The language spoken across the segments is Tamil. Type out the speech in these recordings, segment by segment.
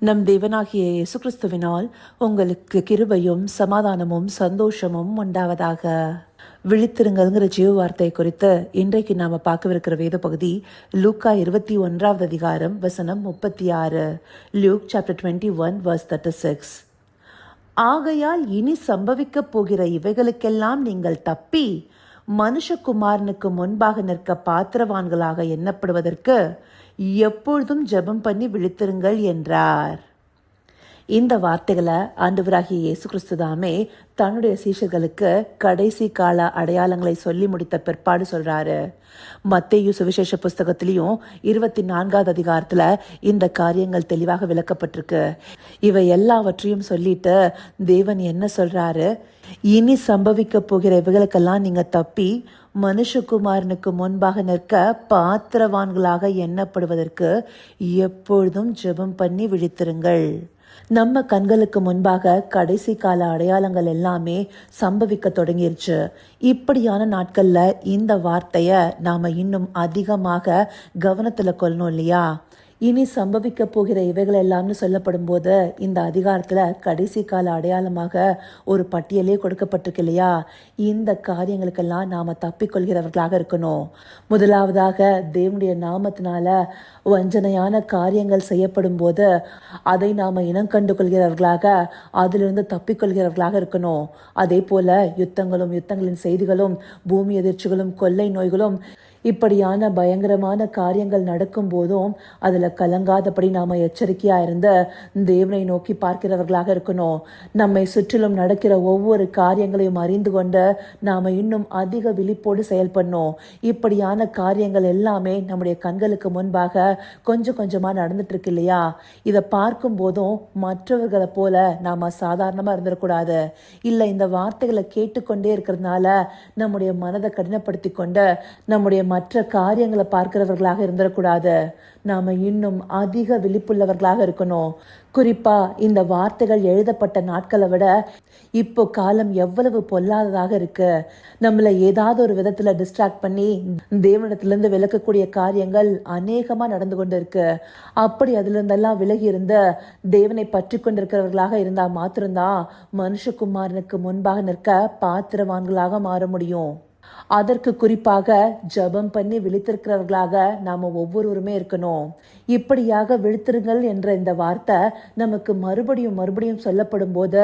நம் தேவனாகிய இயேசு கிறிஸ்துவினால் உங்களுக்கு கிருபையும் சமாதானமும் சந்தோஷமும் உண்டாவதாக. விழித்திருங்கள்ங்கிற ஜீவ வார்த்தை குறித்து இன்றைக்கு நாம பார்க்கவிருக்கிற வேத பகுதி லூக்கா 21 அதிகாரம் வசனம் 36. Look chapter 21 verse 36. ஆகையால் இனி சம்பவிக்கப் போகிற இவைகளுக்கெல்லாம் நீங்கள் தப்பி மனுஷகுமாரனுக்கு முன்பாக நிற்க பாத்திரவான்களாக எண்ணப்படுவதற்கு எப்பொழுதும் ஜெபம் பண்ணி விழித்திருங்கள் என்றார். இந்த வார்த்தைகளை ஆண்டவராகிய இயேசு கிறிஸ்து தாமே தன்னுடைய சீஷர்களுக்கு கடைசி கால அடையாளங்களை சொல்லி முடித்த பிற்பாடு சொல்றாரு. மத்தேயு சுவிசேஷ புஸ்தகத்திலையும் 24வது அதிகாரத்துல இந்த காரியங்கள் தெளிவாக விளக்கப்பட்டிருக்கு. இவை எல்லாவற்றையும் சொல்லிட்டு தேவன் என்ன சொல்றாரு, இனி சம்பவிக்க போகிற இவைகளுக்கெல்லாம் நீங்க தப்பி மனுஷகுமாரனுக்கு முன்பாக நிற்க பாத்திரவான்களாக எண்ணப்படுவதற்கு எப்பொழுதும் ஜெபம் பண்ணி விழித்திருங்கள். நம்ம கண்களுக்கு முன்பாக கடைசி கால அடையாளங்கள் எல்லாமே சம்பவிக்க தொடங்கிருச்சு. இப்படியான நாட்கள்ல இந்த வார்த்தைய நாம இன்னும் அதிகமாக கவனத்துல கொள்ளணும் இல்லையா? இனி சம்பவிக்க போகிற இவைகள் எல்லாம்னு சொல்லப்படும் போது இந்த அதிகாரத்துல கடைசி கால அடையாளமாக ஒரு பட்டியலே கொடுக்கப்பட்டிருக்கு இல்லையா? இந்த காரியங்களுக்கெல்லாம் நாம தப்பிக்கொள்கிறவர்களாக இருக்கணும். முதலாவதாக தேவனுடைய நாமத்தினால வஞ்சனையான காரியங்கள் செய்யப்படும் போது அதை நாம இனம் கண்டு கொள்கிறவர்களாக, அதிலிருந்து தப்பிக்கொள்கிறவர்களாக இருக்கணும். அதே போல யுத்தங்களின் செய்திகளும் பூமி எதிர்ச்சிகளும் கொள்ளை நோய்களும் இப்படியான பயங்கரமான காரியங்கள் நடக்கும் போதும் அதுல கலங்காதபடி நாம எச்சரிக்கையா இருந்து தேவனை நோக்கி பார்க்கிறவர்களாக இருக்கணும். நம்மை சுற்றிலும் நடக்கிற ஒவ்வொரு காரியங்களையும் அறிந்து கொண்டு நாம இன்னும் அதிக விழிப்போடு செயல்படணும். இப்படியான காரியங்கள் எல்லாமே நம்முடைய கண்களுக்கு முன்பாக கொஞ்சம் கொஞ்சமா நடந்துட்டு இருக்கு இல்லையா? இதை பார்க்கும் போதும் மற்றவர்களை போல நாம சாதாரணமா இருந்துடக்கூடாது. இல்ல இந்த வார்த்தைகளை கேட்டுக்கொண்டே இருக்கிறதுனால நம்முடைய மனதை கடினப்படுத்தி கொண்டு நம்முடைய மற்ற காரியங்களை பார்க்கிறவர்களாக இருந்துடக்கூடாது. நாம இன்னும் அதிக விழிப்புள்ளவர்களாக இருக்கணும். குறிப்பா இந்த வார்த்தைகள் எழுதப்பட்ட நாட்களை விட இப்போ காலம் எவ்வளவு பொல்லாததாக இருக்கு. நம்மள ஏதாவது ஒரு விதத்துல டிஸ்ட்ராக்ட் பண்ணி தேவனிடத்திலிருந்து விலக்கக்கூடிய காரியங்கள் அநேகமா நடந்து கொண்டு இருக்கு. அப்படி அதுல இருந்தெல்லாம் விலகி இருந்து தேவனை பற்றி கொண்டிருக்கிறவர்களாக இருந்தா மாத்திரம்தான் மனுஷகுமாரனுக்கு முன்பாக நிற்க பாத்திரவான்களாக மாற முடியும். அதற்கு குறிப்பாக ஜெபம் பண்ணி விழித்திருக்கிறவர்களாக நாம ஒவ்வொருவருமே இருக்கணும். இப்படியாக விழித்திருங்கள் என்ற இந்த வார்த்தை நமக்கு மறுபடியும் சொல்லப்படும் போது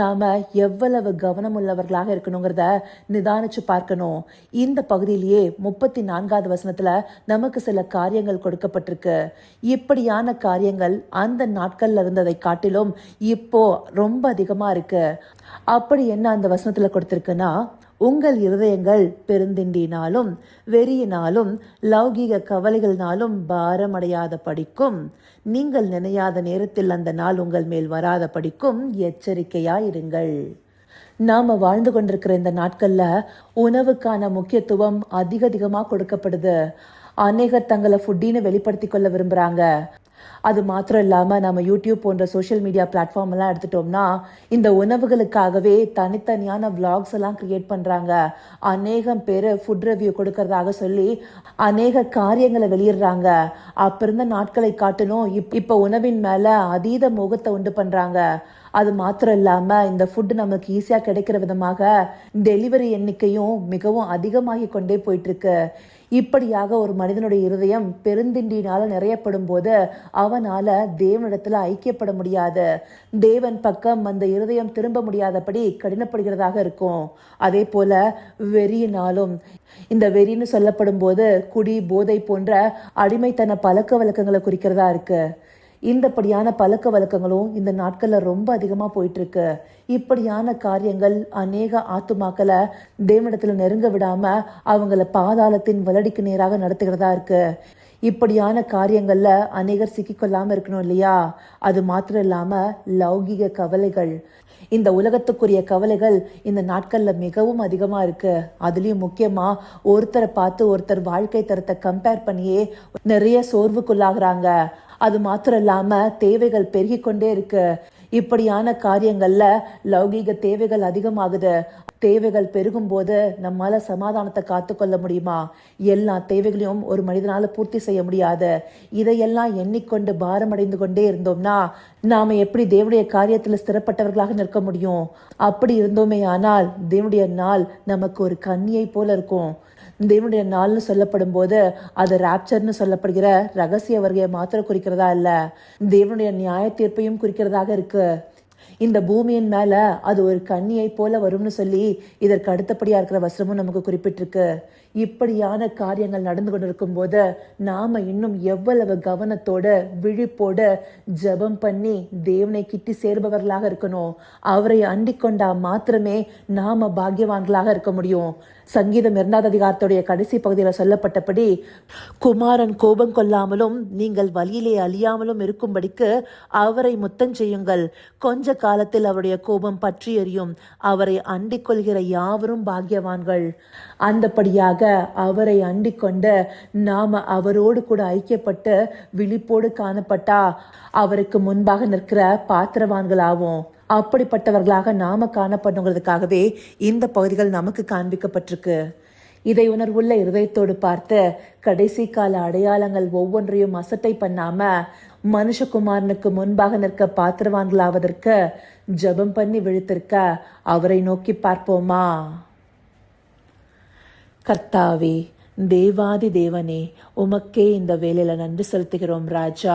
நாம எவ்வளவு கவனம் உள்ளவர்களாக இருக்கணுங்கிறத நிதானிச்சு பார்க்கணும். இந்த பகுதியிலேயே 34வது வசனத்துல நமக்கு சில காரியங்கள் கொடுக்கப்பட்டிருக்கு. இப்படியான காரியங்கள் அந்த நாட்கள்ல இருந்ததை காட்டிலும் இப்போ ரொம்ப அதிகமா இருக்கு. அப்படி என்ன அந்த வசனத்துல கொடுத்திருக்குன்னா, உங்கள் இருதயங்கள் பெருந்திண்டினாலும் வெறியினாலும் லௌகீக கவலைகளினாலும் பாரமடையாத படிக்கும், நீங்கள் நினையாத நேரத்தில் அந்த நாள் உங்கள் மேல் வராத படிக்கும் எச்சரிக்கையாயிருங்கள். நாம வாழ்ந்து கொண்டிருக்கிற இந்த நாட்கள்ல உணவுக்கான முக்கியத்துவம் அதிகமா கொடுக்கப்படுது. அநேகர் தங்களை ஃபுட்டின்னு வெளிப்படுத்தி கொள்ள விரும்புறாங்க. அது மாத்திரம் இல்லாம நம்ம யூடியூப் போன்ற சோஷியல் மீடியா பிளாட்ஃபார்ம் எல்லாம் எடுத்துட்டோம்னா இந்த உணவுகளுக்காகவே தனித்தனியான விளாக்ஸ் எல்லாம் கிரியேட் பண்றாங்க. அநேகம் பேரு ஃபுட் ரிவ்யூ கொடுக்கறதாக சொல்லி அநேக காரியங்களை வெளியிடுறாங்க. அப்ப இருந்த நாட்களை காட்டிலும் இப்ப உணவின் மேல அதீத மோகத்தை உண்டு பண்றாங்க. அது மாத்திரம் இல்லாம இந்த ஃபுட் நமக்கு ஈஸியா கிடைக்கிற விதமாக டெலிவரி எண்ணிக்கையும் மிகவும் அதிகமாகி கொண்டே போயிட்டு இருக்கு. இப்படியாக ஒரு மனிதனுடைய இருதயம் பெருந்திண்டினால நிறையப்படும் போது அவனால தேவனிடத்துல ஐக்கியப்பட முடியாது. தேவன் பக்கம் அந்த இருதயம் திரும்ப முடியாதபடி கடினப்படுகிறதாக இருக்கும். அதே போல வெறியினாலும், இந்த வெறின்னு சொல்லப்படும் போது குடி போதை போன்ற அடிமைத்தன பழக்க வழக்கங்களை குறிக்கிறதா இருக்கு. இந்தப்படியான பழக்க வழக்கங்களும் இந்த நாட்கள்ல ரொம்ப அதிகமா போயிட்டு இருக்கு. இப்படியான காரியங்கள் அநேக ஆத்துமாக்களை தேவனிடத்துல நெருங்க விடாம அவங்கள பாதாளத்தின் வலடிக்கு நேராக நடத்துகிறதா இருக்கு. இப்படியான காரியங்கள்ல அநேகர் சிக்கிக்கொள்ளாம இருக்கணும் இல்லையா? அது மாத்திரம் இல்லாம லௌகீக கவலைகள், இந்த உலகத்துக்குரிய கவலைகள் இந்த நாட்கள்ல மிகவும் அதிகமா இருக்கு. அதுலயும் முக்கியமா ஒருத்தரை பார்த்து ஒருத்தர் வாழ்க்கை தரத்தை கம்பேர் பண்ணியே நிறைய சோர்வுக்குள்ளாகிறாங்க. அது மாத்திரம் இல்லாம தேவைகள் பெருகி கொண்டே இருக்கு. இப்படியான காரியங்கள்ல லௌகீக தேவைகள் அதிகமாகுது. தேவைகள் பெருகும் போது நம்மால சமாதானத்தை காத்துக்கொள்ள முடியுமா? எல்லா தேவைகளையும் ஒரு மனிதனால பூர்த்தி செய்ய முடியாது. இதையெல்லாம் எண்ணிக்கொண்டு பாரமடைந்து கொண்டே இருந்தோம்னா நாம எப்படி தேவனுடைய காரியத்துல ஸ்திரப்பட்டவர்களாக நிற்க முடியும்? அப்படி இருந்தோமே ஆனால் தேவனுடைய நாள் நமக்கு ஒரு கன்னியை போல இருக்கும். தேவனுடைய நாள்னு சொல்லப்படும் போது அது ராப்சர்னு சொல்லப்படுகிற ரகசிய வருகையை மாத்திரம் குறிக்கிறதா இல்ல, தேவனுடைய நியாய தீர்ப்பையும் குறிக்கிறதாக இருக்கு. இந்த பூமியின் மேல அது ஒரு கன்னியை போல வரும்னு சொல்லி இதற்கு அடுத்தபடியா இருக்கிற வசனமும் நமக்கு குறிப்பிட்டிருக்கு. இப்படியான காரியங்கள் நடந்து கொண்டிருக்கும் போது நாம இன்னும் எவ்வளவு கவனத்தோட விழிப்போட ஜெபம் பண்ணி தேவனை கிட்டி சேர்பவர்களாக இருக்கணும். அவரை அண்டிக் கொண்டா மாத்திரமே நாம பாக்கியவான்களாக இருக்க முடியும். சங்கீதம் 2ஆம் அதிகாரத்துடைய கடைசி பகுதியில் சொல்லப்பட்டபடி, குமாரன் கோபம் கொள்ளாமலும் நீங்கள் வழியிலே அழியாமலும் இருக்கும்படிக்கு அவரை முத்தம் செய்யுங்கள். கொஞ்ச காலத்தில் அவருடைய கோபம் பற்றி எரியும். அவரை அண்டிக் கொள்கிற யாவரும் பாக்கியவான்கள். அந்தபடியாக அவரை அண்டிக் கொண்டு நாம அவரோடு கூட ஐக்கியப்பட்டு விழிப்போடு காணப்பட்டா அவருக்கு முன்பாக நிற்கிற பாத்திரவான்களாகும். அப்படிப்பட்டவர்களாக நாம காணப்படுங்கிறதுக்காகவே இந்த பகுதிகள் நமக்கு காண்பிக்கப்பட்டிருக்கு. இதை உணர்வுள்ள இருதயத்தோடு பார்த்து கடைசி கால அடையாளங்கள் ஒவ்வொன்றையும் அசட்டை பண்ணாம மனுஷகுமாரனுக்கு முன்பாக நிற்க பாத்திரவான்களாவதற்கு ஜெபம் பண்ணி விழித்திருக்க அவரை நோக்கி பார்ப்போமா? கர்த்தாவே, தேவாதி தேவனே, உமக்கே இந்த வேலையில நன்றி செலுத்துகிறோம் ராஜா.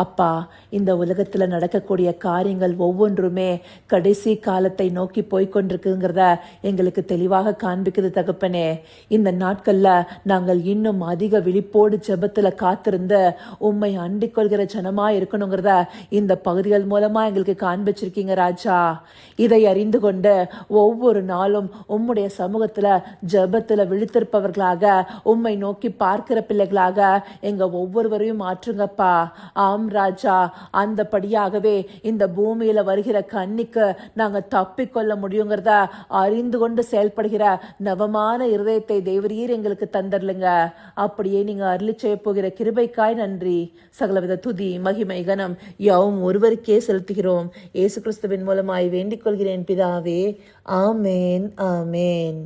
அப்பா, இந்த உலகத்துல நடக்கக்கூடிய காரியங்கள் ஒவ்வொன்றுமே கடைசி காலத்தை நோக்கி போய்கொண்டிருக்குங்கிறத எங்களுக்கு தெளிவாக காண்பிக்குது தகப்பனே. இந்த நாட்கள்ல நாங்கள் இன்னும் அதிக விழிப்போடு ஜெபத்துல காத்திருந்து உம்மை அண்டிக் கொள்கிற ஜனமா இருக்கணுங்கிறத இந்த பகுதிகள் மூலமா எங்களுக்கு காண்பிச்சிருக்கீங்க ராஜா. இதை அறிந்து கொண்டு ஒவ்வொரு நாளும் உம்முடைய சமூகத்துல ஜெபத்துல விழித்திருப்பவர்களாக உம்மை நோக்கி பார்க்கிற பிள்ளைகளாக எங்க ஒவ்வொருவரையும் மாற்றுங்கப்பா. ஆம் ராஜா, அந்தபடியாகவே இந்த பூமியில வருகிற கன்னிக்கு நாங்க தப்பிக்கொள்ள முடியுங்கிறத அறிந்து கொண்டு செயல்படுகிற நவமான இருதயத்தை தேவரீர் எங்களுக்கு தந்தர்லுங்க. அப்படியே நீங்க அருளி செய்ய போகிற கிருபைக்காய் நன்றி. சகலவித துதி மகிமை கனம் யாவும் ஒருவருக்கே செலுத்துகிறோம். இயேசு கிறிஸ்துவின் மூலமாய் வேண்டிக் கொள்கிறேன் பிதாவே. ஆமேன், ஆமேன்.